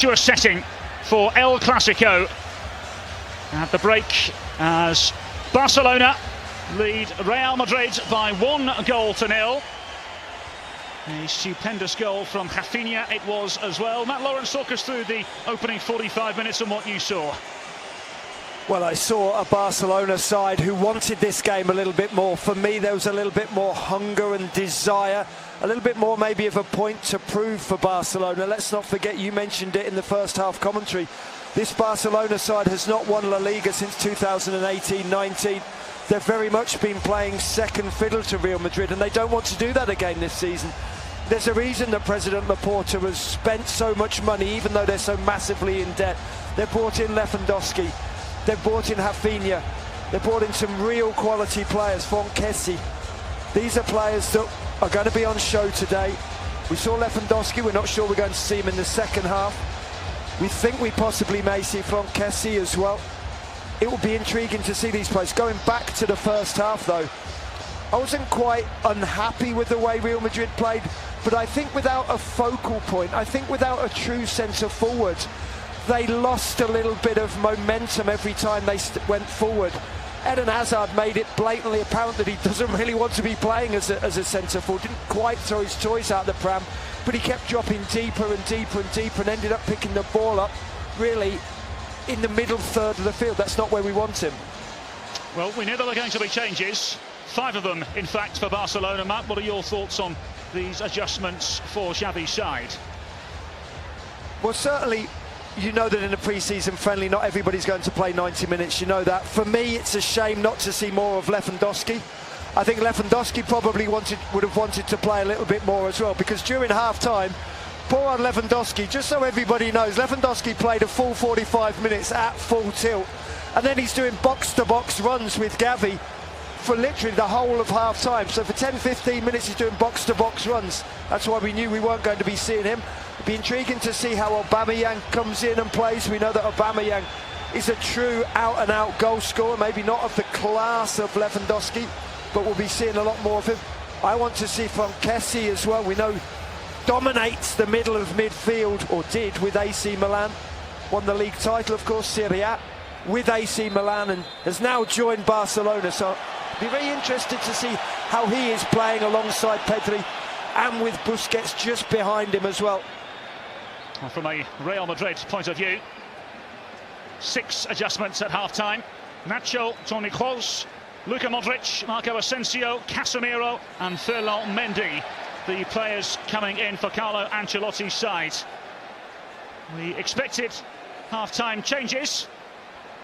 To a setting for El Clasico at the break as Barcelona lead Real Madrid by 1-0. A stupendous goal from Rafinha it was as well. Matt Lawrence, talk us through the opening 45 minutes and what you saw. Well, I saw a Barcelona side who wanted this game a little bit more. For me, there was a little bit more hunger and desire, a little bit more maybe of a point to prove for Barcelona. Let's not forget, you mentioned it in the first half commentary, this Barcelona side has not won La Liga since 2018-19. They've very much been playing second fiddle to Real Madrid, and they don't want to do that again this season. There's a reason that President Laporta has spent so much money, even though they're so massively in debt. They've brought in Lewandowski. They've brought in Rafinha. They've brought in some real quality players, Kessie. These are players that are going to be on show today. We saw Lewandowski. We're not sure we're going to see him in the second half. We think we possibly may see Kessie as well. It will be intriguing to see these players. Going back to the first half, though, I wasn't quite unhappy with the way Real Madrid played, but I think without a focal point, I think without a true centre forward, they lost a little bit of momentum every time they went forward. Eden Hazard made it blatantly apparent that he doesn't really want to be playing as a centre forward. Didn't quite throw his toys out the pram, but he kept dropping deeper and deeper and deeper and ended up picking the ball up really in the middle third of the field. That's not where we want him. Well, we know there are going to be changes. 5 of them, in fact, for Barcelona. Matt, what are your thoughts on these adjustments for Xavi's side? Well, certainly, you know that in a pre-season friendly, not everybody's going to play 90 minutes. You know that. For me, it's a shame not to see more of Lewandowski. I think Lewandowski probably would have wanted to play a little bit more as well, because during half-time, poor on Lewandowski, just so everybody knows, Lewandowski played a full 45 minutes at full tilt, and then he's doing box-to-box runs with Gavi for literally the whole of half-time. So for 10-15 minutes he's doing box-to-box runs. That's why we knew we weren't going to be seeing him. It'd be intriguing to see how Aubameyang comes in and plays. We know that Aubameyang is a true out-and-out goal scorer, maybe not of the class of Lewandowski, but we'll be seeing a lot more of him. I want to see Kessie as well. We know dominates the middle of midfield, or did, with AC Milan. Won the league title, of course, Serie A, with AC Milan, and has now joined Barcelona. So be very interested to see how he is playing alongside Pedri and with Busquets just behind him as well. Well, from a Real Madrid point of view, 6 adjustments at half-time. Nacho, Toni Kroos, Luka Modric, Marco Asensio, Casemiro and Ferland Mendy, the players coming in for Carlo Ancelotti's side. We expected half-time changes,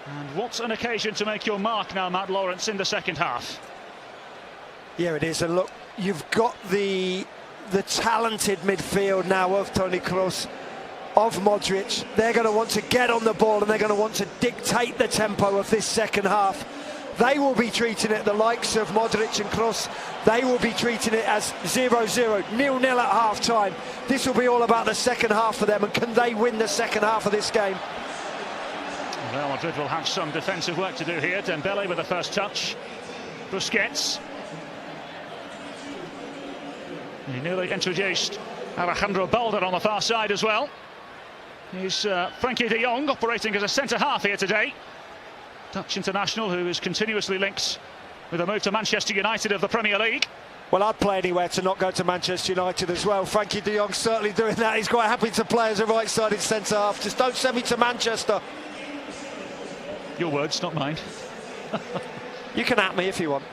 and what an occasion to make your mark now, Matt Lawrence, in the second half. Yeah, it is. And look, you've got the talented midfield now of Toni Kroos, of Modric. They're going to want to get on the ball and they're going to want to dictate the tempo of this second half. They will be treating it, the likes of Modric and Kroos, they will be treating it as 0-0, 0-0 at half-time. This will be all about the second half for them, and can they win the second half of this game? Real Madrid will have some defensive work to do here. Dembele with the first touch. Busquets. He newly introduced Alejandro Balde on the far side as well. He's Frankie de Jong operating as a centre-half here today. Dutch international who is continuously linked with a move to Manchester United of the Premier League. Well, I'd play anywhere to not go to Manchester United as well. Frankie de Jong certainly doing that. He's quite happy to play as a right-sided centre-half. Just don't send me to Manchester. Your words, not mine. You can at me if you want.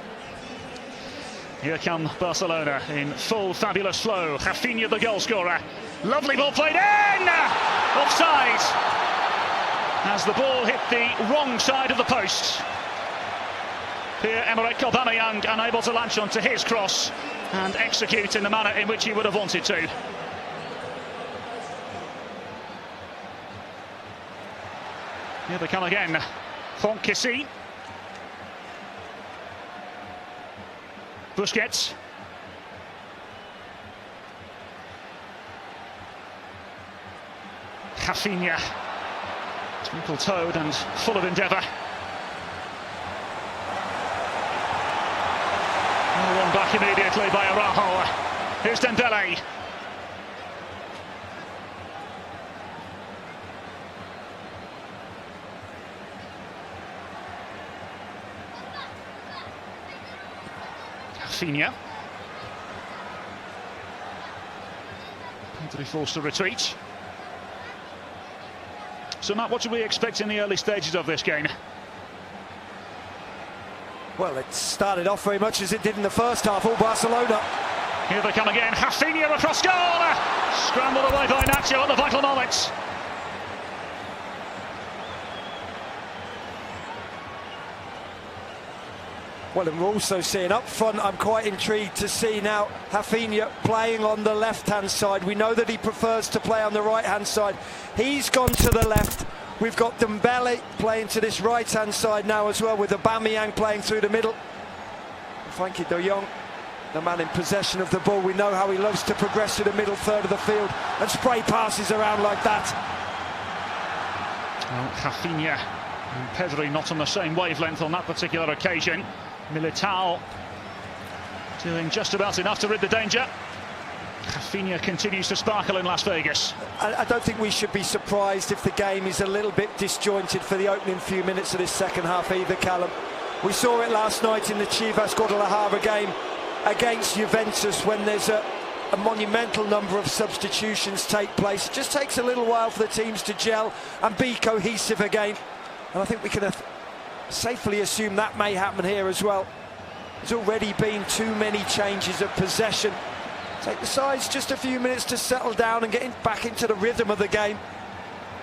Here come Barcelona in full fabulous flow. Rafinha, the goal scorer. Lovely ball played in! Offside! As the ball hit the wrong side of the post. Pierre-Emerick Aubameyang unable to latch onto his cross and execute in the manner in which he would have wanted to. Here they come again. Kessie. Busquets. Rafinha. Twinkle-toed and full of endeavour. One back immediately by Araujo. Here's Dembele. Rafinha. Pedri forced to retreat. So Matt, what do we expect in the early stages of this game? Well, it started off very much as it did in the first half, all Barcelona. Here they come again, Rafinha across goal! Scrambled away by Nacho at the vital moment. Well, and we're also seeing up front, I'm quite intrigued to see now Rafinha playing on the left-hand side. We know that he prefers to play on the right-hand side. He's gone to the left. We've got Dembele playing to this right-hand side now as well, with Aubameyang playing through the middle. Frankie de Jong, the man in possession of the ball. We know how he loves to progress to the middle third of the field and spray passes around like that. Well, Rafinha and Pedri not on the same wavelength on that particular occasion. Militao doing just about enough to rid the danger. Rafinha continues to sparkle in Las Vegas. I don't think we should be surprised if the game is a little bit disjointed for the opening few minutes of this second half either, Callum. We saw it last night in the Chivas Guadalajara game against Juventus when there's a monumental number of substitutions take place. It just takes a little while for the teams to gel and be cohesive again. And I think we can safely assume that may happen here as well. There's already been too many changes of possession. Take the sides just a few minutes to settle down and get back into the rhythm of the game.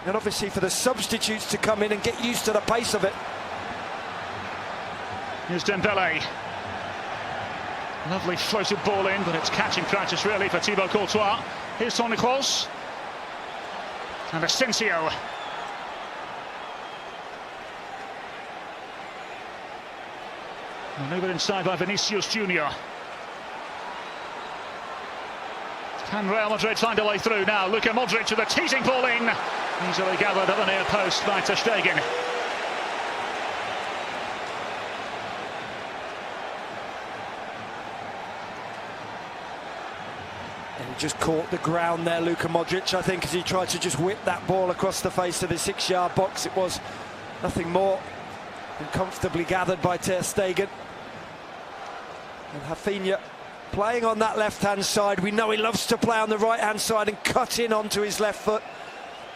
And obviously for the substitutes to come in and get used to the pace of it. Here's Dembele. Lovely floated ball in, but it's catching practice really for Thibaut Courtois. Here's Toni Kroos. And Asensio. Manoeuvred inside by Vinicius Junior. Can Real Madrid find a way through now? Luka Modric with a teasing ball in. Easily gathered at the near post by Ter Stegen. And he just caught the ground there, Luka Modric, I think, as he tried to just whip that ball across the face of the 6-yard box. It was nothing more than comfortably gathered by Ter Stegen. And Rafinha playing on that left-hand side. We know he loves to play on the right-hand side and cut in onto his left foot.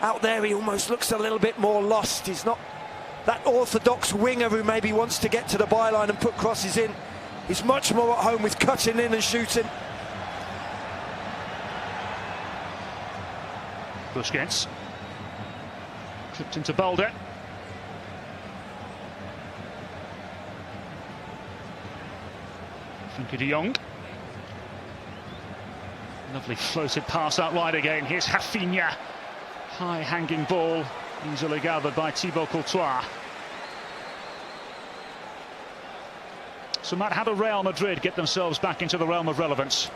Out there he almost looks a little bit more lost. He's not that orthodox winger who maybe wants to get to the byline and put crosses in. He's much more at home with cutting in and shooting. Busquets. Tripped into Balde. Frankie de Jong. Lovely floated pass out wide again. Here's Rafinha. High hanging ball, easily gathered by Thibaut Courtois. So Matt, how do Real Madrid get themselves back into the realm of relevance?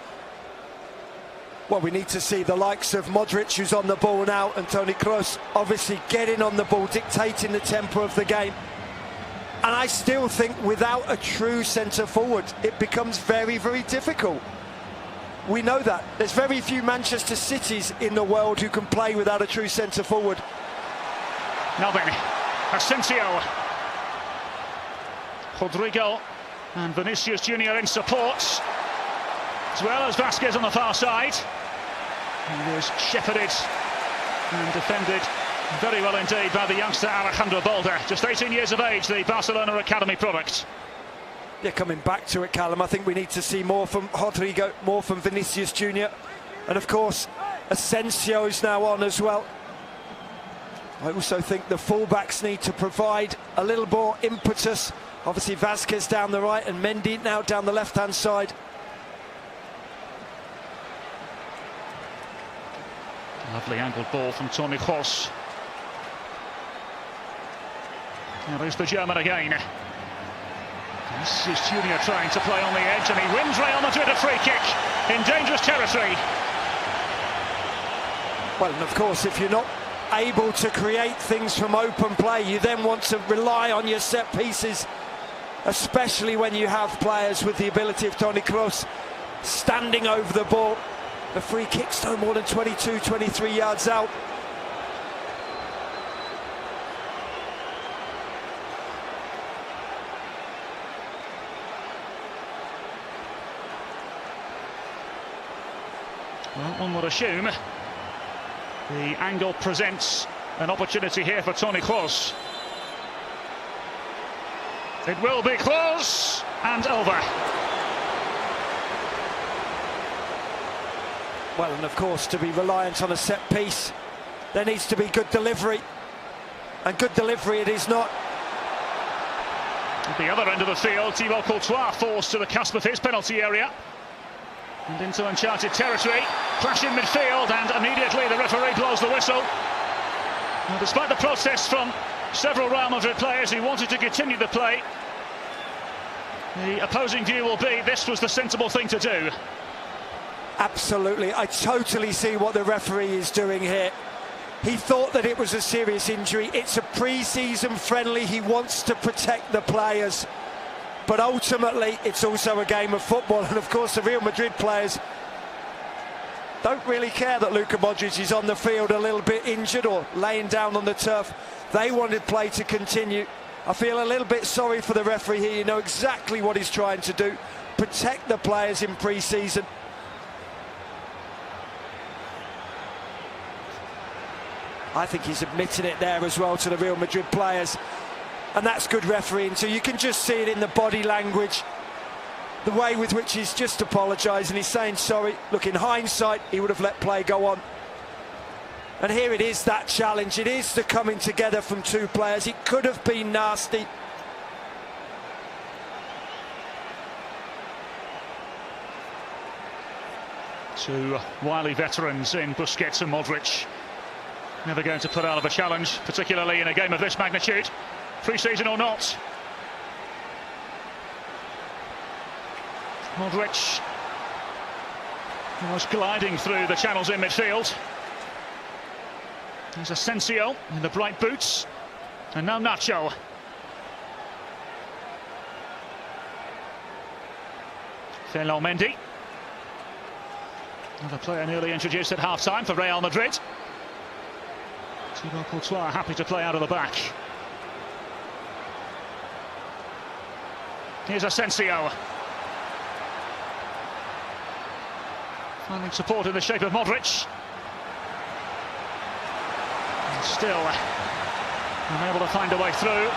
Well, we need to see the likes of Modric, who's on the ball now, and Toni Kroos obviously getting on the ball, dictating the tempo of the game. And I still think without a true centre-forward, it becomes very, very difficult. We know that. There's very few Manchester Cities in the world who can play without a true centre-forward. Now then, Asensio. Rodrigo and Vinicius Junior in support, as well as Vasquez on the far side. He was shepherded and defended very well indeed by the youngster Alejandro Balde, just 18 years of age, the Barcelona Academy product. Yeah, coming back to it, Callum, I think we need to see more from Rodrigo, more from Vinicius Junior. And of course, Asensio is now on as well. I also think the fullbacks need to provide a little more impetus. Obviously Vasquez down the right and Mendy now down the left-hand side. Lovely angled ball from Toni Kroos. Now there's the German again. This is Junior trying to play on the edge, and he wins Real Madrid a free kick in dangerous territory. Well, and of course, if you're not able to create things from open play, you then want to rely on your set pieces, especially when you have players with the ability of Toni Kroos standing over the ball. The free kick's no more than 22, 23 yards out. Well, one would assume the angle presents an opportunity here for Toni Kroos. It will be close and over. Well, and of course, to be reliant on a set piece, there needs to be good delivery. And good delivery it is not. At the other end of the field, Thibaut Courtois forced to the cusp of his penalty area. And into uncharted territory. Clash in midfield, and immediately the referee blows the whistle. Now, despite the protests from several Real Madrid players who wanted to continue the play, the opposing view will be this was the sensible thing to do. Absolutely, I totally see what the referee is doing here. He thought that it was a serious injury. It's a pre-season friendly. He wants to protect the players. But ultimately, it's also a game of football. And of course, the Real Madrid players don't really care that Luka Modric is on the field a little bit injured or laying down on the turf. They wanted play to continue. I feel a little bit sorry for the referee here. You know exactly what he's trying to do. Protect the players in pre-season. I think he's admitting it there as well to the Real Madrid players. And that's good refereeing too. You can just see it in the body language. The way with which he's just apologising. He's saying sorry. Look, in hindsight, he would have let play go on. And here it is, that challenge. It is the coming together from two players. It could have been nasty. Two wily veterans in Busquets and Modric. Never going to put out of a challenge, particularly in a game of this magnitude, pre-season or not. Modric almost gliding through the channels in midfield. There's Asensio in the bright boots, and now Nacho. Ferland Mendy, another player newly introduced at half-time for Real Madrid. Thibaut Courtois happy to play out of the back. Here's Asensio. Finding support in the shape of Modric. And still unable to find a way through.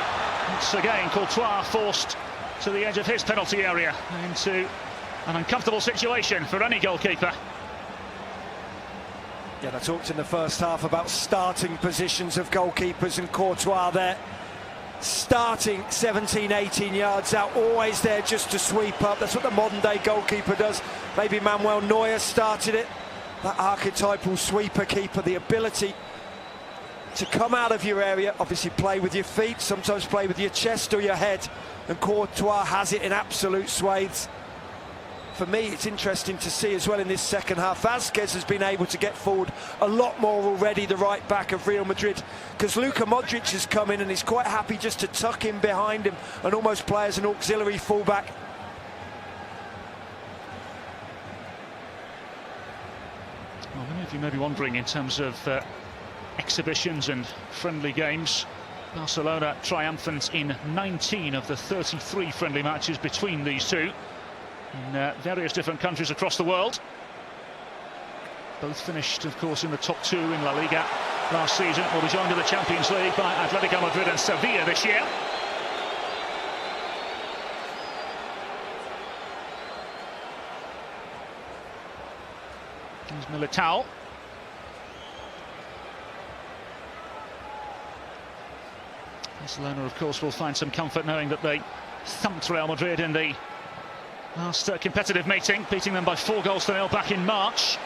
Once again, Courtois forced to the edge of his penalty area into an uncomfortable situation for any goalkeeper. Yeah, I talked in the first half about starting positions of goalkeepers, and Courtois there starting 17, 18 yards out, always there just to sweep up. That's what the modern day goalkeeper does. Maybe Manuel Neuer started it, that archetypal sweeper keeper, the ability to come out of your area, obviously play with your feet, sometimes play with your chest or your head, and Courtois has it in absolute swathes. For me, it's interesting to see as well in this second half. Vázquez has been able to get forward a lot more already, the right back of Real Madrid, because Luka Modric has come in and he's quite happy just to tuck in behind him and almost play as an auxiliary fullback. Well, many of you may be wondering, in terms of exhibitions and friendly games, Barcelona triumphant in 19 of the 33 friendly matches between these two in various different countries across the world. Both finished, of course, in the top two in La Liga last season. Will be joined in the Champions League by Atletico Madrid and Sevilla this year. Here's Militao. Barcelona, of course, will find some comfort knowing that they thumped Real Madrid in the last competitive meeting, beating them by 4-0 back in March.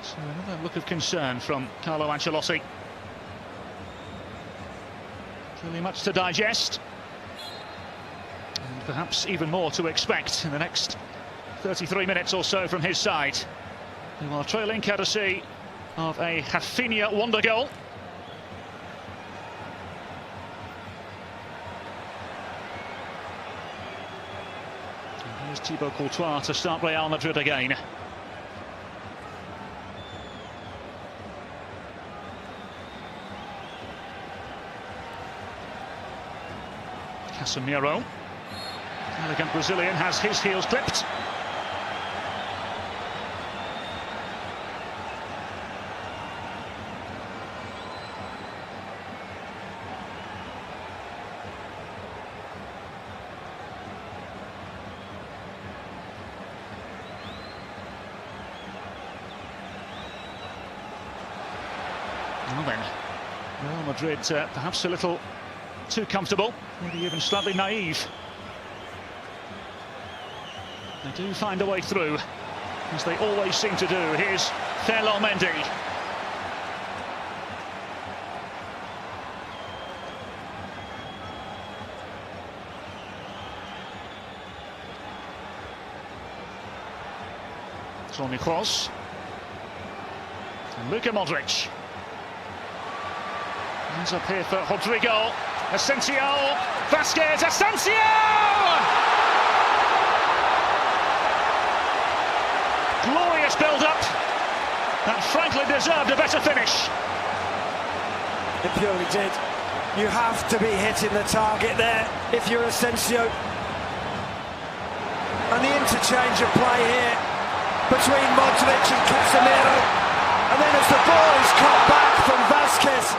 So another look of concern from Carlo Ancelotti. Clearly much to digest. And perhaps even more to expect in the next 33 minutes or so from his side. They are trailing courtesy of a Rafinha wonder goal. And here's Thibaut Courtois to start Real Madrid again. Casemiro. Elegant Brazilian has his heels clipped. Well then, Real Madrid perhaps a little too comfortable, maybe even slightly naive. They do find a way through, as they always seem to do. Here's Mendy. Toni Kroos. And Luka Modric. Hands up here for Rodrigo. Asensio. Vasquez. Asensio! Glorious build-up that frankly deserved a better finish. It purely did. You have to be hitting the target there if you're Asensio. And the interchange of play here between Modric and Casemiro. And then as the ball is cut back from Vasquez,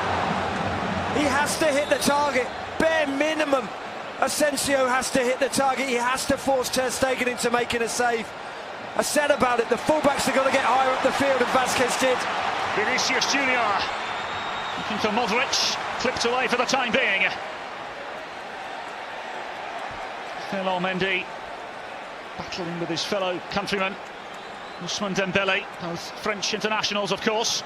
he has to hit the target, bare minimum. Asensio has to hit the target. He has to force Ter Stegen into making a save. I said about it, the fullbacks are going to get higher up the field, and Vasquez did. Vinicius Junior looking for Modric, clipped away for the time being. Mendy battling with his fellow countryman Ousmane Dembele, both French internationals, of course.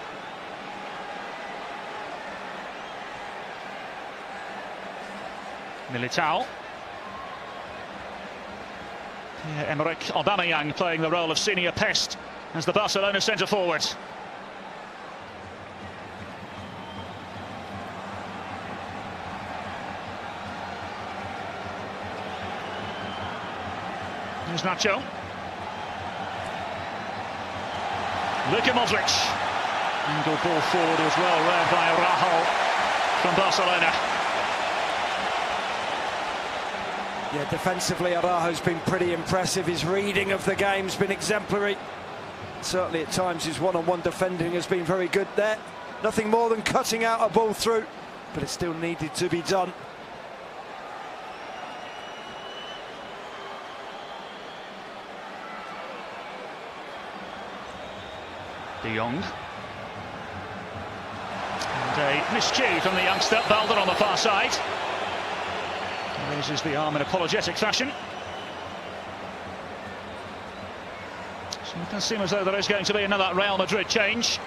Militao. Emerick Aubameyang playing the role of senior pest as the Barcelona centre-forward. Here's Nacho. Luka Modric. Angle ball forward as well, read by Araujo from Barcelona. Yeah, defensively Araujo's been pretty impressive. His reading of the game's been exemplary. Certainly at times his one-on-one defending has been very good there. Nothing more than cutting out a ball through, but it still needed to be done. De Jong. And a miscue from the youngster, Balder on the far side. Raises the arm in apologetic fashion. So it does seem as though there is going to be another Real Madrid change.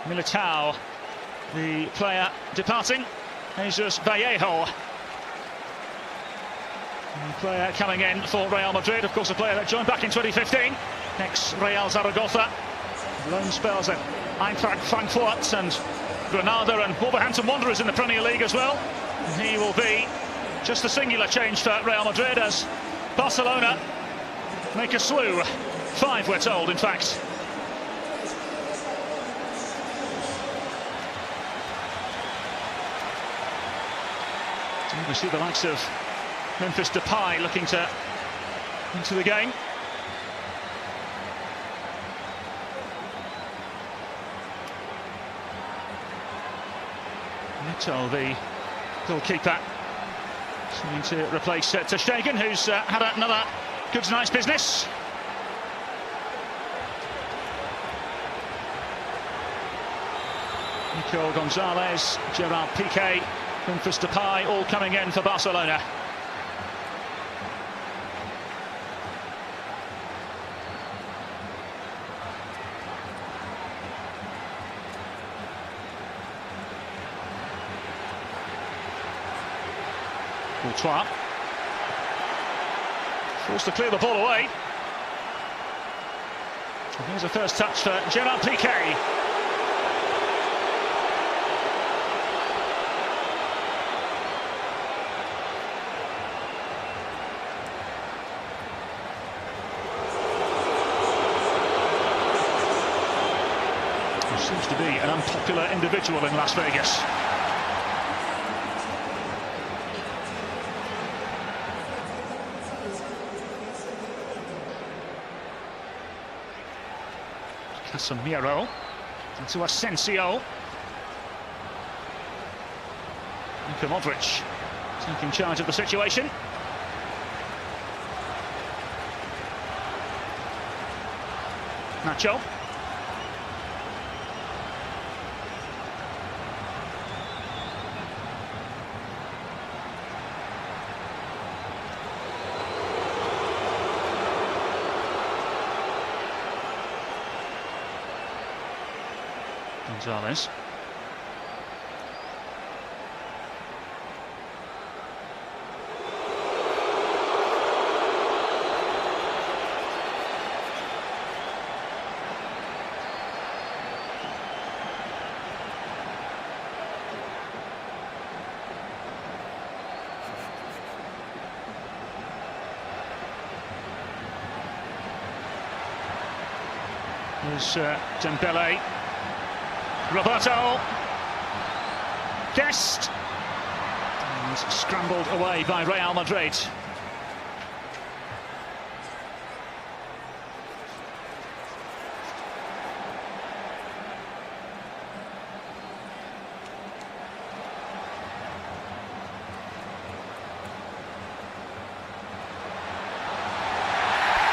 Militao, the player departing. Jesus Vallejo, the player coming in for Real Madrid. Of course, a player that joined back in 2015. Ex-Real Zaragoza. Loan spells at Eintracht Frankfurt and Granada and Wolverhampton Wanderers in the Premier League as well. And he will be just a singular change for Real Madrid as Barcelona make a slew. 5, we're told, in fact. And we see the likes of Memphis Depay looking to into the game. Neto, the goalkeeper, seeming to replace Ter Stegen, who's had another good night's business. Nico Gonzalez, Gerard Piqué, Memphis Depay, all coming in for Barcelona. Courtois forced to clear the ball away. And here's a first touch for Gerard Piqué. He seems to be an unpopular individual in Las Vegas. Casemiro into Asensio. Luka Modric taking charge of the situation. Nacho. Gonzalez. Here's Dembele. Roberto. Guest. And scrambled away by Real Madrid.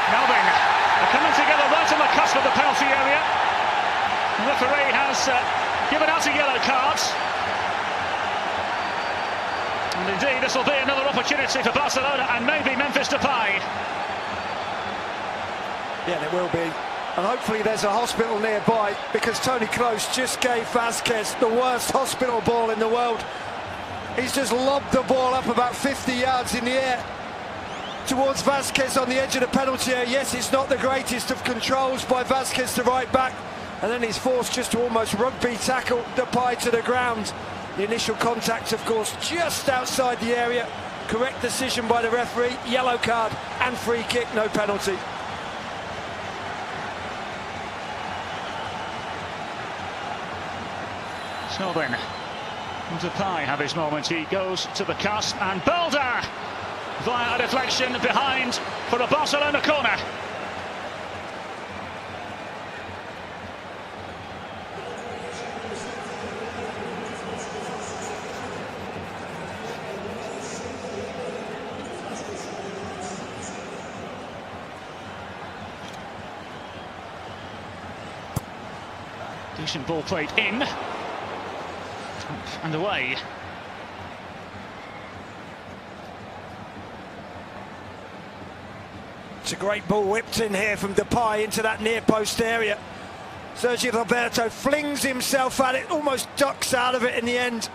Now then, they're coming together right on the cusp of the penalty area. The referee has given out a yellow card. And indeed, this will be another opportunity for Barcelona and maybe Memphis Depay. Yeah, there will be. And hopefully there's a hospital nearby, because Toni Kroos just gave Vasquez the worst hospital ball in the world. He's just lobbed the ball up about 50 yards in the air towards Vasquez on the edge of the penalty area. Yes, it's not the greatest of controls by Vasquez to right back, and then he's forced just to almost rugby tackle Depay to the ground. The initial contact, of course, just outside the area. Correct decision by the referee. Yellow card and free kick, no penalty. So then, Depay have his moment. He goes to the cusp, and Belder via a deflection behind for a Barcelona corner. Decent ball played in. And away. It's a great ball whipped in here from Depay into that near post area. Sergio Roberto flings himself at it, almost ducks out of it in the end.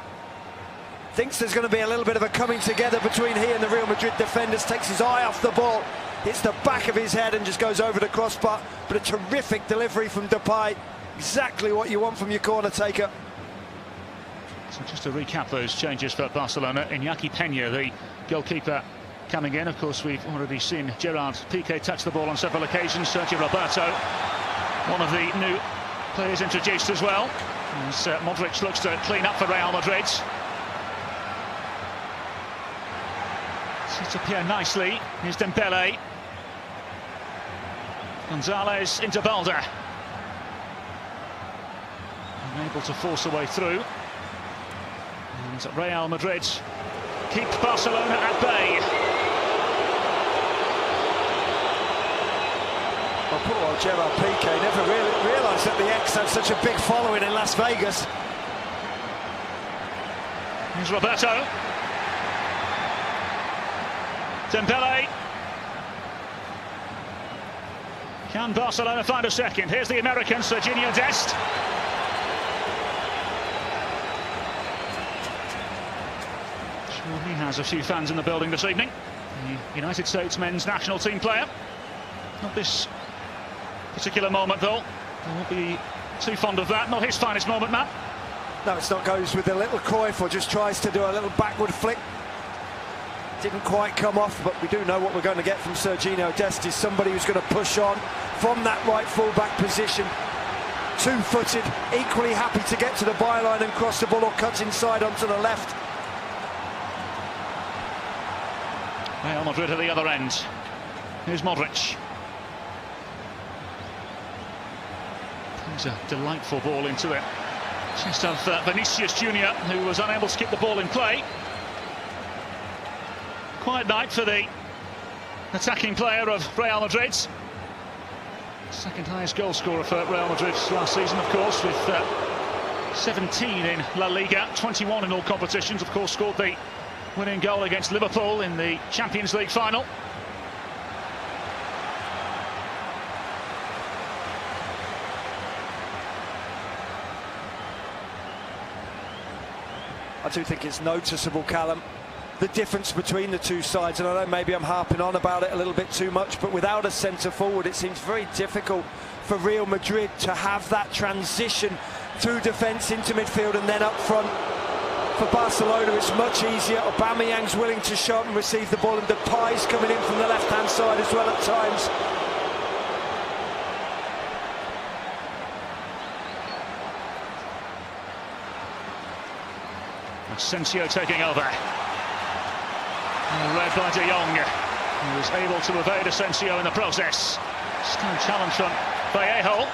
Thinks there's going to be a little bit of a coming together between he and the Real Madrid defenders. Takes his eye off the ball, hits the back of his head and just goes over the crossbar. But a terrific delivery from Depay. Exactly what you want from your corner taker. So just to recap those changes for Barcelona, Iñaki Peña, the goalkeeper, coming in. Of course, we've already seen Gerard Piqué touch the ball on several occasions. Sergio Roberto, one of the new players introduced as well. As Modric looks to clean up for Real Madrid. Sits up here nicely. Here's Dembele. Gonzalez into Belder. Unable to force a way through. And Real Madrid keep Barcelona at bay. Well, poor old Gerard Piqué never really realised that the X had such a big following in Las Vegas. Here's Roberto. Dembele. Can Barcelona find a second? Here's the American, Serginho Dest. He has a few fans in the building this evening. The United States men's national team player. Not this particular moment, though. He won't be too fond of that. Not his finest moment, Matt. No, it's not. Goes with a little Cruyff, or just tries to do a little backward flick. Didn't quite come off, but we do know what we're going to get from Serginho Dest. Is somebody who's going to push on from that right full-back position. Two-footed, equally happy to get to the byline and cross the ball, or cut inside onto the left. Real Madrid at the other end. Here's Modric. It's a delightful ball into it. Just of Vinicius Junior, who was unable to keep the ball in play. Quiet night for the attacking player of Real Madrid. Second highest goal scorer for Real Madrid last season, of course, with 17 in La Liga, 21 in all competitions. Of course, scored the winning goal against Liverpool in the Champions League final. I do think it's noticeable, Callum, the difference between the two sides, and I know maybe I'm harping on about it a little bit too much, but without a centre forward it seems very difficult for Real Madrid to have that transition through defence into midfield and then up front. For Barcelona it's much easier. Aubameyang's willing to shot and receive the ball, and Depay's coming in from the left hand side as well at times. Asensio taking over. Led by De Jong, who was able to evade Asensio in the process. Still challenge from Vallejo.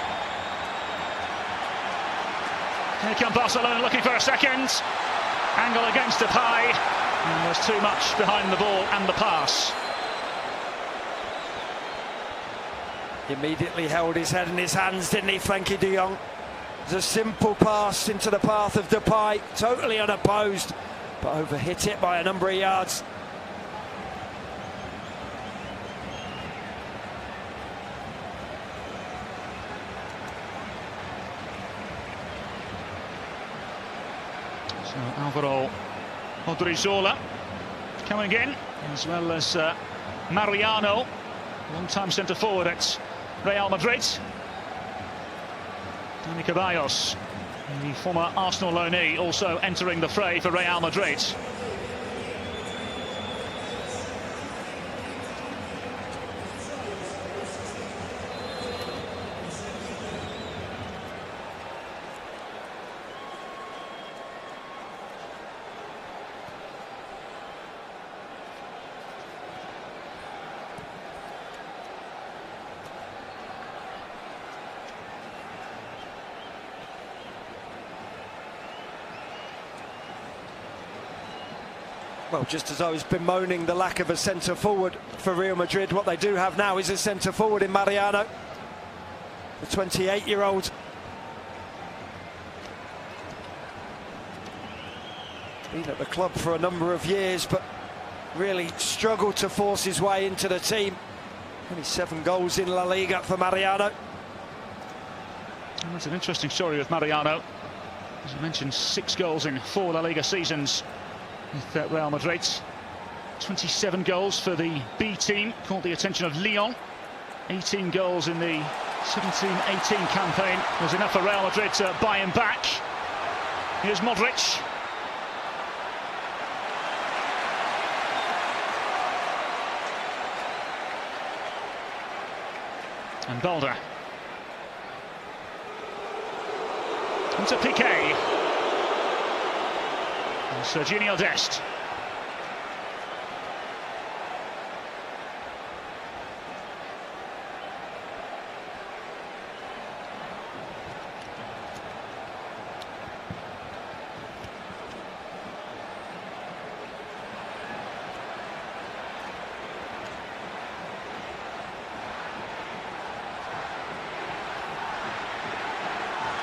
Here come Barcelona looking for a second. Angle against Depay. And there's too much behind the ball and the pass. Immediately held his head in his hands, didn't he, Frankie de Jong? It was a simple pass into the path of Depay, totally unopposed, but overhit it by a number of yards. So Alvaro Odriozola coming in, as well as Mariano, long-time centre-forward at Real Madrid. Dani Ceballos, the former Arsenal loanee, also entering the fray for Real Madrid. Well, just as I was bemoaning the lack of a centre-forward for Real Madrid, what they do have now is a centre-forward in Mariano, the 28-year-old. Been at the club for a number of years, but really struggled to force his way into the team. Only 7 goals in La Liga for Mariano. And that's an interesting story with Mariano. As I mentioned, 6 goals in 4 La Liga seasons with Real Madrid. 27 goals for the B team, caught the attention of Lyon. 18 goals in the 17-18 campaign was enough for Real Madrid to buy him back. Here's Modric. And Balda. Into Piqué. And Serginho Dest.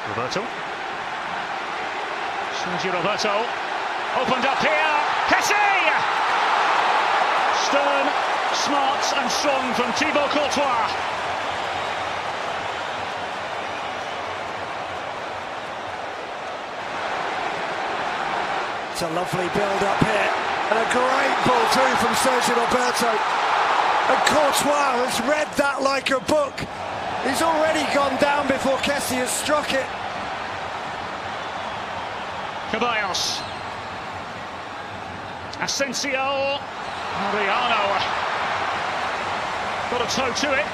Roberto. Sergio Roberto. Opened up here. Kessie! Stern, smart and strong from Thibaut Courtois. It's a lovely build-up here. And a great ball too from Sergio Roberto. And Courtois has read that like a book. He's already gone down before Kessie has struck it. Ceballos. Asensio. Mariano. Got a toe to it.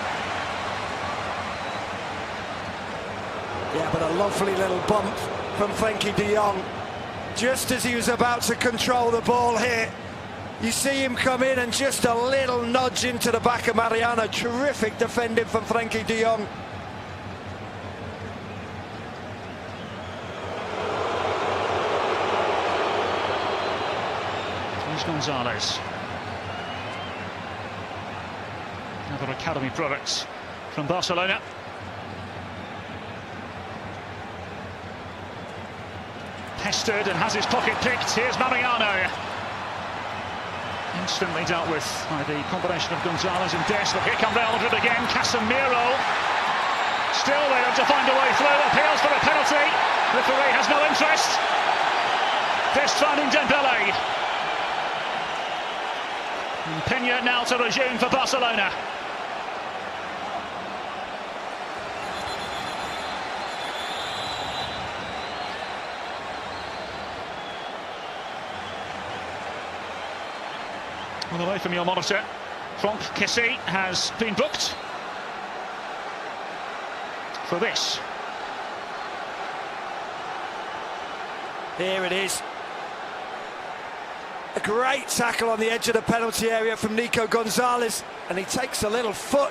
Yeah, but a lovely little bump from Frankie de Jong. Just as he was about to control the ball here, you see him come in and just a little nudge into the back of Mariano. Terrific defending from Frankie de Jong. Here's Gonzalez. Another academy product from Barcelona. Pestered and has his pocket picked. Here's Mariano. Instantly dealt with by the combination of Gonzalez and Dest. But here come Real Madrid again. Casemiro. Still they have to find a way through. Appeals for a penalty. Referee has no interest. Dest finding Dembele. And Peña now to resume for Barcelona. Well, away from your monitor, Franck Kessie has been booked for this. Here it is. A great tackle on the edge of the penalty area from Nico Gonzalez, and he takes a little foot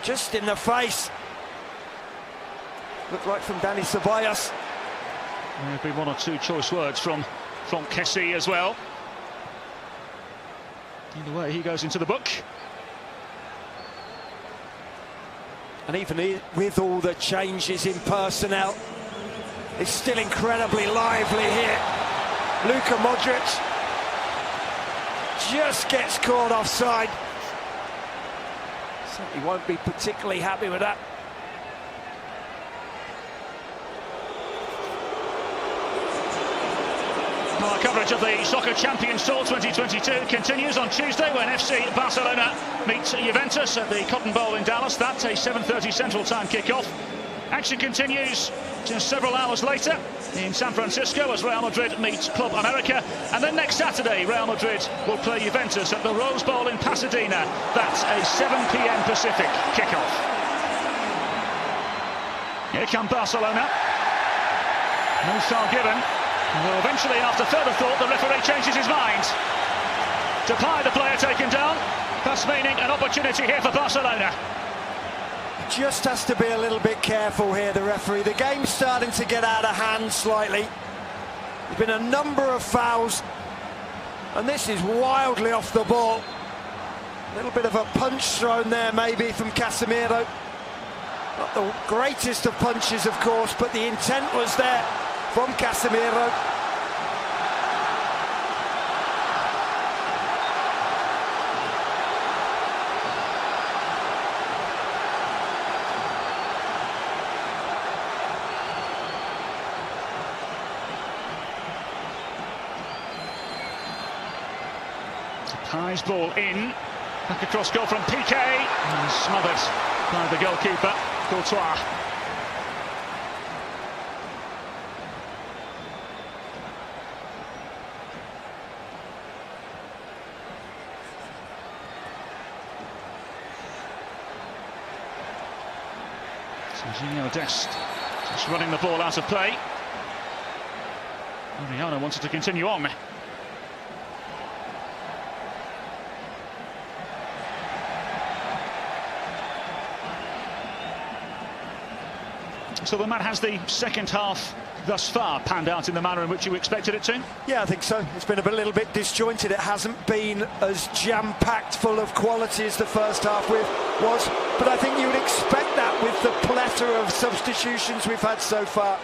just in the face. Looked like from Dani Ceballos. There'll be one or two choice words from Franck Kessie as well. Either way, he goes into the book. And even with all the changes in personnel, it's still incredibly lively here. Luka Modric just gets caught offside. So he won't be particularly happy with that. Our coverage of the Soccer Champions Tour 2022 continues on Tuesday when FC Barcelona meets Juventus at the Cotton Bowl in Dallas. That's a 7:30 Central Time kickoff. Action continues just several hours later in San Francisco as Real Madrid meets Club America. And then next Saturday, Real Madrid will play Juventus at the Rose Bowl in Pasadena. That's a 7 p.m. Pacific kickoff. Here come Barcelona. No foul given. Well, eventually, after further thought, the referee changes his mind. Depay, the player, taken down. Thus meaning an opportunity here for Barcelona. Just has to be a little bit careful here, the referee. The game's starting to get out of hand slightly. There's been a number of fouls, and this is wildly off the ball. A little bit of a punch thrown there, maybe, from Casemiro. Not the greatest of punches, of course, but the intent was there from Casemiro. Depay's ball in. Back across goal from Piqué. And smothered by the goalkeeper, Courtois. Sergio Dest just running the ball out of play. Mariano wanted to continue on. So the man has the second half thus far panned out in the manner in which you expected it to? Yeah, I think so. It's been a little bit disjointed. It hasn't been as jam-packed full of quality as the first half was, but I think you would expect that with the plethora of substitutions we've had so far.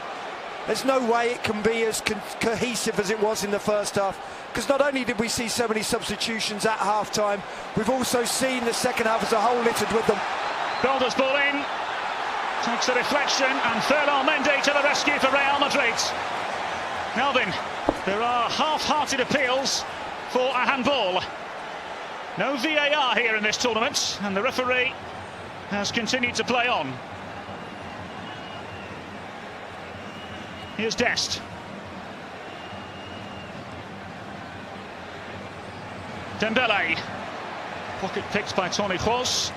There's no way it can be as cohesive as it was in the first half, because not only did we see so many substitutions at half-time, we've also seen the second half as a whole littered with them. Golder's ball in. Takes a deflection, and Ferland Mendy to the rescue for Real Madrid. Melvin, there are half-hearted appeals for a handball. No VAR here in this tournament, and the referee has continued to play on. Here's Dest. Dembele. Pocket picked by Toni Kroos.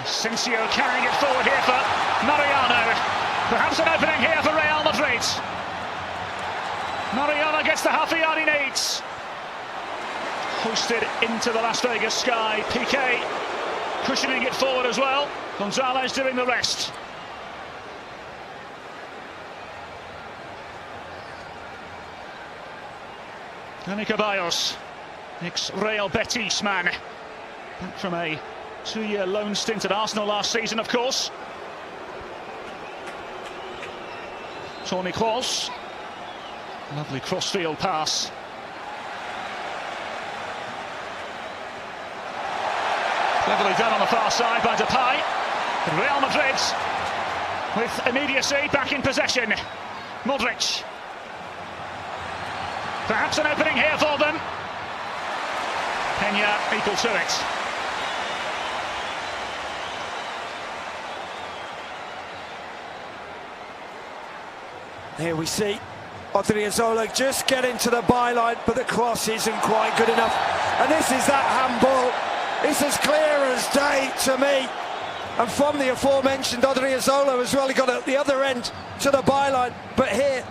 Asensio carrying it forward here for Mariano. Perhaps an opening here for Real Madrid. Mariano gets the half a yard he needs. Hoisted into the Las Vegas sky. Piqué cushioning it forward as well. Gonzalez doing the rest. Dani Ceballos, ex-Real Betis man, back from a 2-year loan stint at Arsenal last season, of course. Toni Kroos, lovely cross-field pass. Cleverly done on the far side by Depay. Real Madrid with immediacy back in possession. Modric. Perhaps an opening here for them. Pena equal to it. Here we see Odriozola just getting to the byline, but the cross isn't quite good enough. And this is that handball. It's as clear as day to me. And from the aforementioned Odriozola as well, he got at the other end to the byline. But here,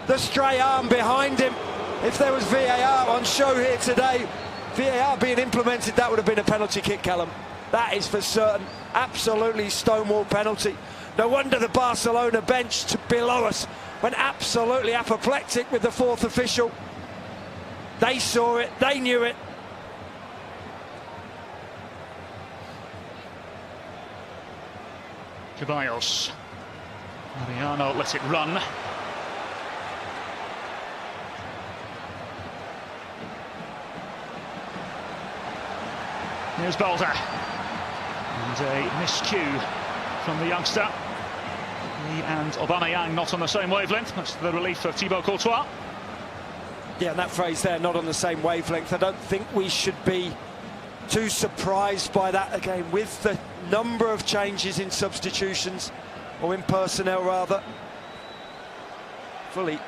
the stray arm behind him. If there was VAR on show here today, VAR being implemented, that would have been a penalty kick, Callum. That is for certain. Absolutely stonewall penalty. No wonder the Barcelona bench to below us went absolutely apoplectic with the fourth official. They saw it, they knew it. Ceballos. Mariano let it run. Here's Balder. And a miscue from the youngster. He and Aubameyang not on the same wavelength, much to the relief of Thibaut Courtois. Yeah, and that phrase there, not on the same wavelength, I don't think we should be too surprised by that again, with the number of changes in substitutions, or in personnel rather. Fully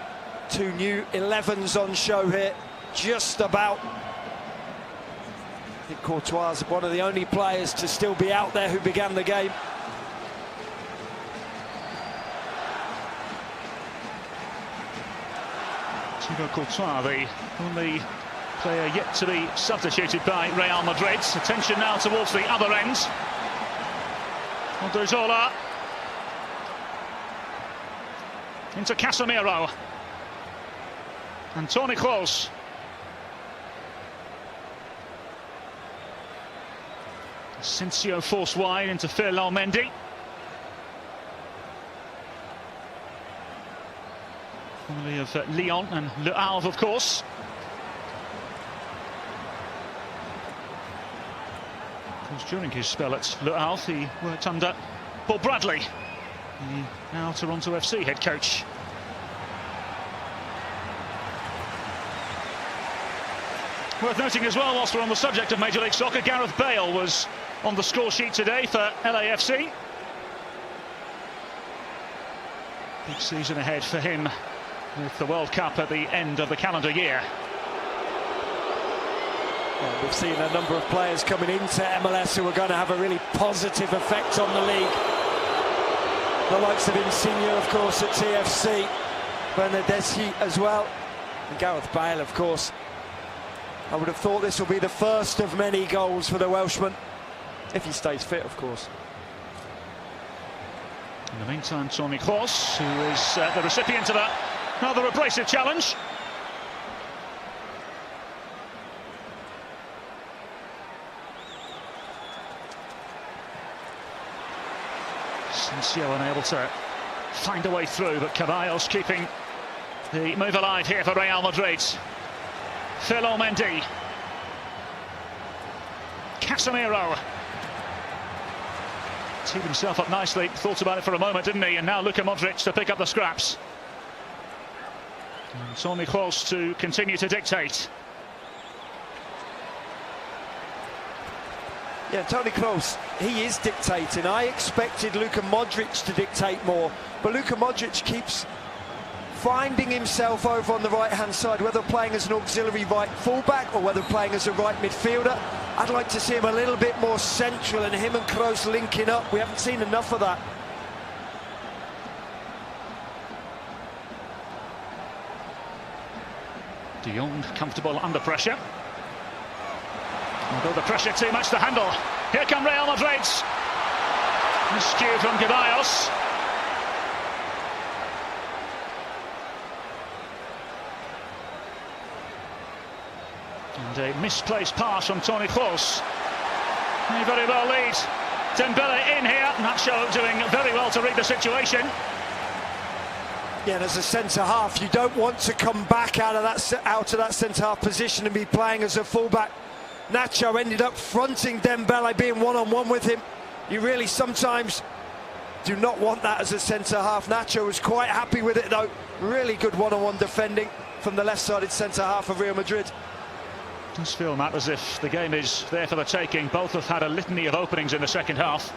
2 new 11s on show here, just about. I think Courtois is one of the only players to still be out there who began the game. Thibaut Courtois, the only player yet to be substituted by Real Madrid. Attention now towards the other end. Odriozola into Casemiro. And Toni Kroos. Asensio forced wide into Ferland Mendy. Formerly of Lyon and Le Havre, of course. Of course, during his spell at Le Havre, he worked under Paul Bradley, the now Toronto FC head coach. Worth noting as well, whilst we're on the subject of Major League Soccer, Gareth Bale was on the score sheet today for LAFC. Big season ahead for him, with the World Cup at the end of the calendar year. Well, we've seen a number of players coming into MLS who are going to have a really positive effect on the league. The likes of Insigne, of course, at TFC, Bernardeschi as well, and Gareth Bale, of course. I would have thought this will be the first of many goals for the Welshman, if he stays fit, of course. In the meantime, Toni Kroos, who is the recipient of a rather abrasive challenge. Asensio unable to find a way through, but Ceballos keeping the move alive here for Real Madrid. Ferland Mendy. Casemiro. Teed himself up nicely, thought about it for a moment, didn't he? And now Luka Modric to pick up the scraps. And Toni Kroos to continue to dictate. Yeah, Toni Kroos, he is dictating. I expected Luka Modric to dictate more, but Luka Modric keeps finding himself over on the right-hand side, whether playing as an auxiliary right fullback or whether playing as a right midfielder. I'd like to see him a little bit more central, and him and Kroos linking up. We haven't seen enough of that. De Jong comfortable under pressure. Although the pressure too much to handle. Here come Real Madrid. Miscue from Ceballos. And a misplaced pass from Toni Kroos. He very well leads. Dembele in here. Nacho doing very well to read the situation. Yeah, and as a centre-half, you don't want to come back out of that centre-half position and be playing as a fullback. Nacho ended up fronting Dembele, being one-on-one with him. You really sometimes do not want that as a centre-half. Nacho was quite happy with it, though. Really good one-on-one defending from the left-sided centre-half of Real Madrid. It does feel, Matt, as if the game is there for the taking. Both have had a litany of openings in the second half.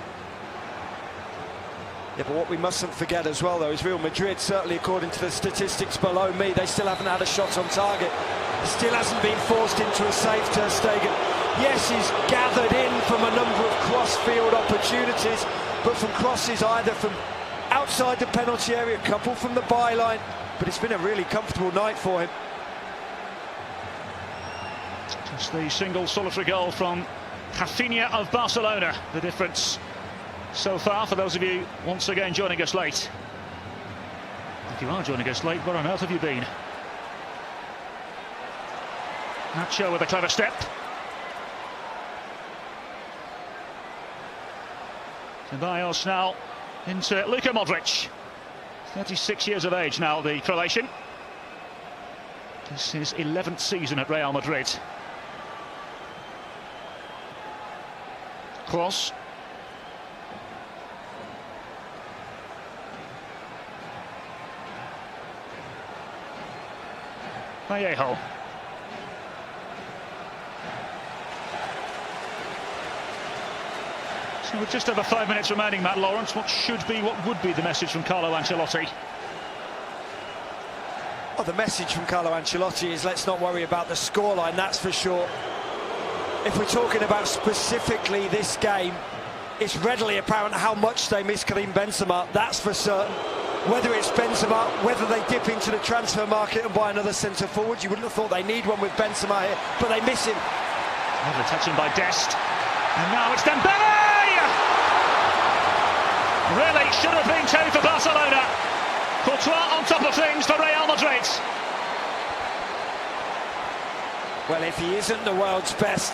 Yeah, but what we mustn't forget as well, though, is Real Madrid, certainly according to the statistics below me, they still haven't had a shot on target. Still hasn't been forced into a save, Ter Stegen. Yes, he's gathered in from a number of cross-field opportunities, but from crosses either from outside the penalty area, a couple from the byline. But it's been a really comfortable night for him. Just the single solitary goal from Rafinha of Barcelona, the difference so far for those of you once again joining us late. If you are joining us late, where on earth have you been? Nacho with a clever step. Ceballos now into Luka Modric. 36 years of age now, the Croatian. This is his 11th season at Real Madrid. Cross. Vallejo. So with just over 5 minutes remaining, Matt Lawrence, what would be the message from Carlo Ancelotti? Well, the message from Carlo Ancelotti is let's not worry about the scoreline, that's for sure. If we're talking about specifically this game, it's readily apparent how much they miss Karim Benzema, that's for certain. Whether it's Benzema, whether they dip into the transfer market and buy another centre forward, you wouldn't have thought they need one with Benzema here, but they miss him. Lovely touching by Dest. And now it's Dembele! Really should have been two for Barcelona. Courtois on top of things for Real Madrid. Well, if he isn't the world's best,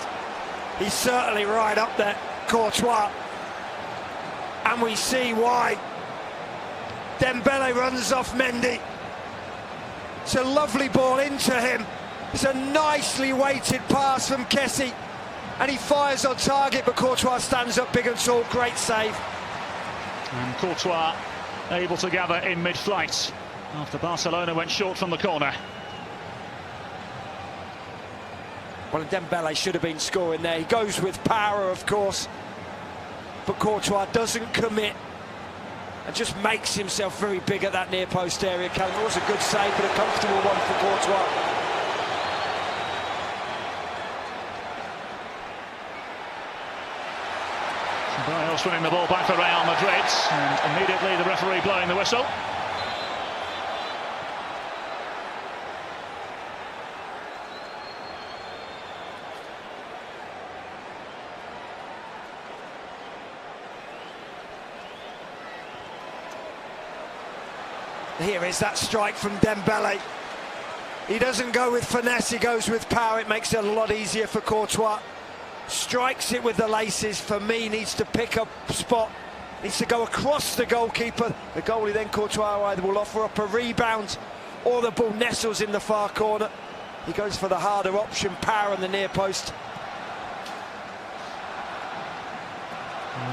he's certainly right up there, Courtois. And we see why. Dembele runs off Mendy. It's a lovely ball into him. It's a nicely weighted pass from Kessie. And he fires on target, but Courtois stands up big and tall. Great save. And Courtois able to gather in mid-flight after Barcelona went short from the corner. Well, Dembele should have been scoring there. He goes with power, of course, but Courtois doesn't commit and just makes himself very big at that near post area. Callum, it was a good save, but a comfortable one for Courtois. Ceballos winning the ball back for Real Madrid, and immediately the referee blowing the whistle. Here is that strike from Dembele. He doesn't go with finesse, he goes with power. It makes it a lot easier for Courtois. Strikes it with the laces. For me, needs to pick up spot. Needs to go across the goalkeeper. The goalie then, Courtois, either will offer up a rebound or the ball nestles in the far corner. He goes for the harder option, power on the near post.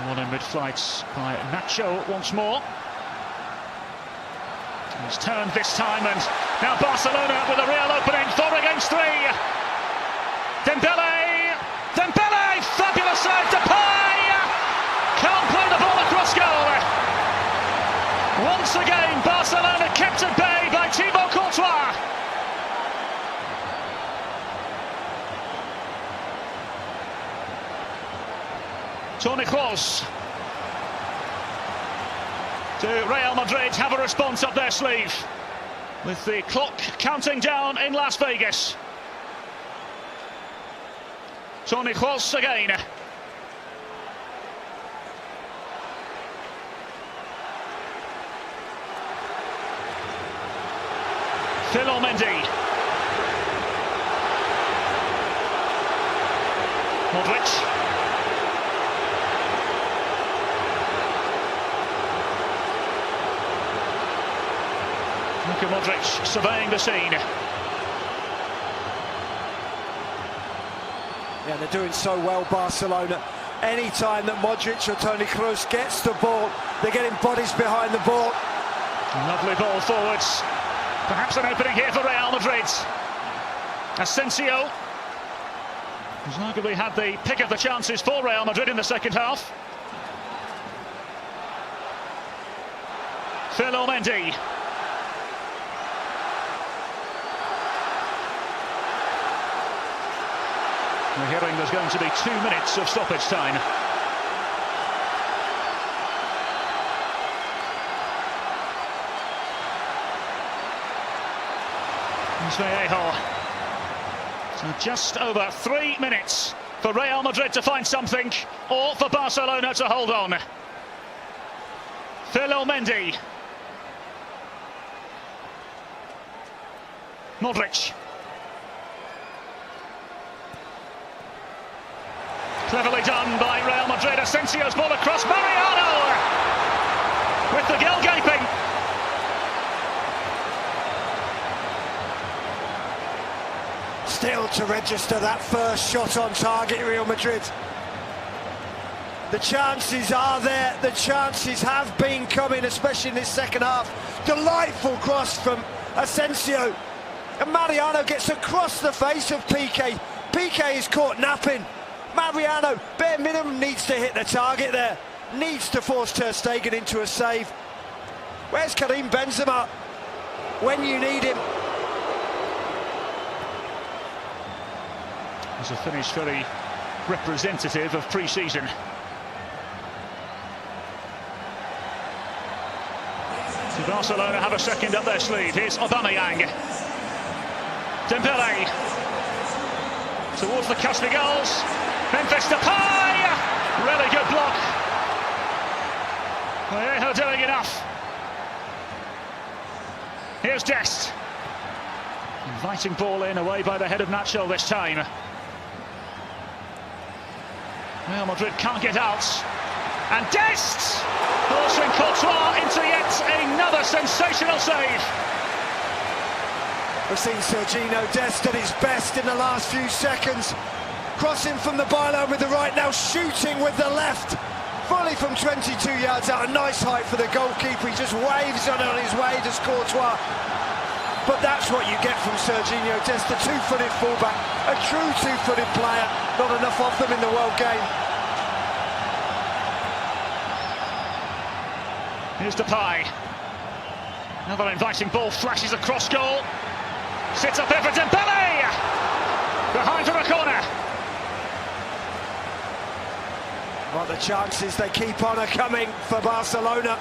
One in mid-flight by Nacho once more. He's turned this time, and now Barcelona with a real opening. 4 against 3. Dembele, fabulous save. Depay can't play the ball across goal. Once again, Barcelona kept at bay by Thibaut Courtois. Toni Kroos. Do Real Madrid have a response up their sleeve with the clock counting down in Las Vegas? Toni Kroos again. Mendy. Modric. Luka Modric surveying the scene. Yeah, they're doing so well, Barcelona. Any time that Modric or Toni Kroos gets the ball, they're getting bodies behind the ball. Lovely ball forwards. Perhaps an opening here for Real Madrid. Asensio has arguably had the pick of the chances for Real Madrid in the second half. Mendy. We're hearing there's going to be 2 minutes of stoppage time. So just over 3 minutes for Real Madrid to find something, or for Barcelona to hold on. Mendy. Modric. Cleverly done by Real Madrid. Asensio's ball across. Mariano with the gill gaping. Still to register that first shot on target, Real Madrid. The chances are there, the chances have been coming, especially in this second half. Delightful cross from Asensio. And Mariano gets across the face of Piqué. Piqué is caught napping. Mariano, bare minimum, needs to hit the target there. Needs to force Ter Stegen into a save. Where's Karim Benzema when you need him? It's a finish very representative of pre-season. So Barcelona have a second up their sleeve. Here's Aubameyang. Dembele towards the Castigals. Memphis Depay. Really good block. Vallejo doing enough. Here's Dest. Inviting ball in, away by the head of Nacho this time. Real Madrid can't get out. And Dest forcing Courtois into yet another sensational save. We've seen Serginho Dest at his best in the last few seconds. Crossing from the byline with the right, now shooting with the left. Volley from 22 yards out, a nice height for the goalkeeper. He just waves on his way, does Courtois. But that's what you get from Serginho Dest, a two-footed fullback, a true two-footed player. Not enough of them in the world game. Here's Depay. Another inviting ball flashes across goal. Sits up here for Dembele. Behind from a corner. Well, the chances they keep on are coming for Barcelona.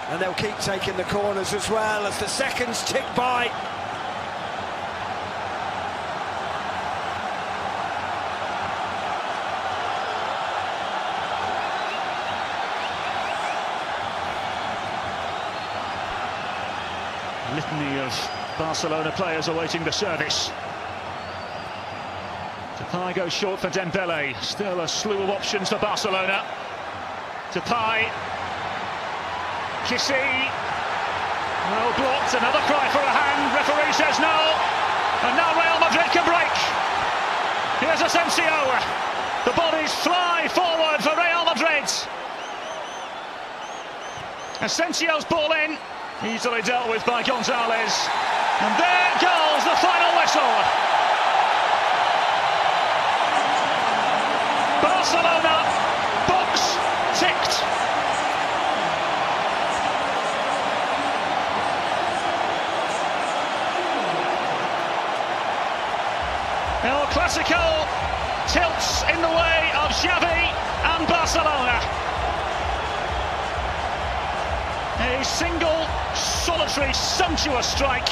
And they'll keep taking the corners as well as the seconds tick by. Litany of Barcelona players awaiting the service. Depay goes short for Dembele. Still a slew of options for Barcelona. Depay. Kissy. Well blocked. Another cry for a hand. Referee says no. And now Real Madrid can break. Here's Asensio. The bodies fly forward for Real Madrid. Asensio's ball in. Easily dealt with by Gonzalez. And there goes the final whistle. Barcelona, box ticked. El Clasico tilts in the way of Xavi and Barcelona. A single, solitary, sumptuous strike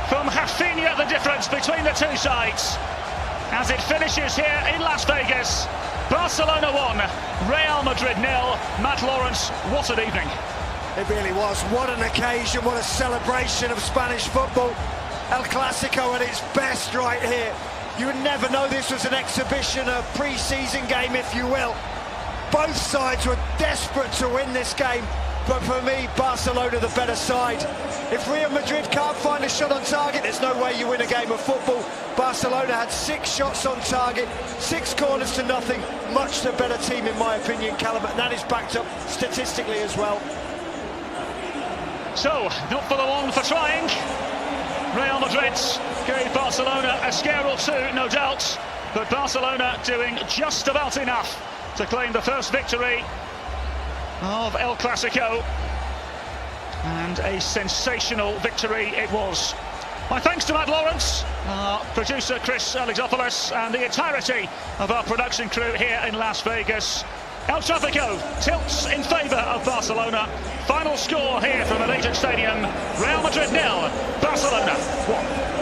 from Rafinha, the difference between the two sides. As it finishes here in Las Vegas, Barcelona 1, Real Madrid 0. Matt Lawrence, what an evening. It really was. What an occasion, what a celebration of Spanish football. El Clasico at its best right here. You would never know this was an exhibition, a pre-season game, if you will. Both sides were desperate to win this game, but for me, Barcelona the better side. If Real Madrid can't find a shot on target, there's no way you win a game of football. Barcelona had 6 shots on target, 6 corners to nothing. Much the better team, in my opinion, Callum, and that is backed up statistically as well. So, not for the one for trying. Real Madrid gave Barcelona a scare or two, no doubt, but Barcelona doing just about enough to claim the first victory of El Clasico, and a sensational victory it was. My thanks to Matt Lawrence, our producer Chris Alexopoulos, and the entirety of our production crew here in Las Vegas. El Tráfico tilts in favour of Barcelona. Final score here from Allegiant Stadium: Real Madrid 0, Barcelona 1.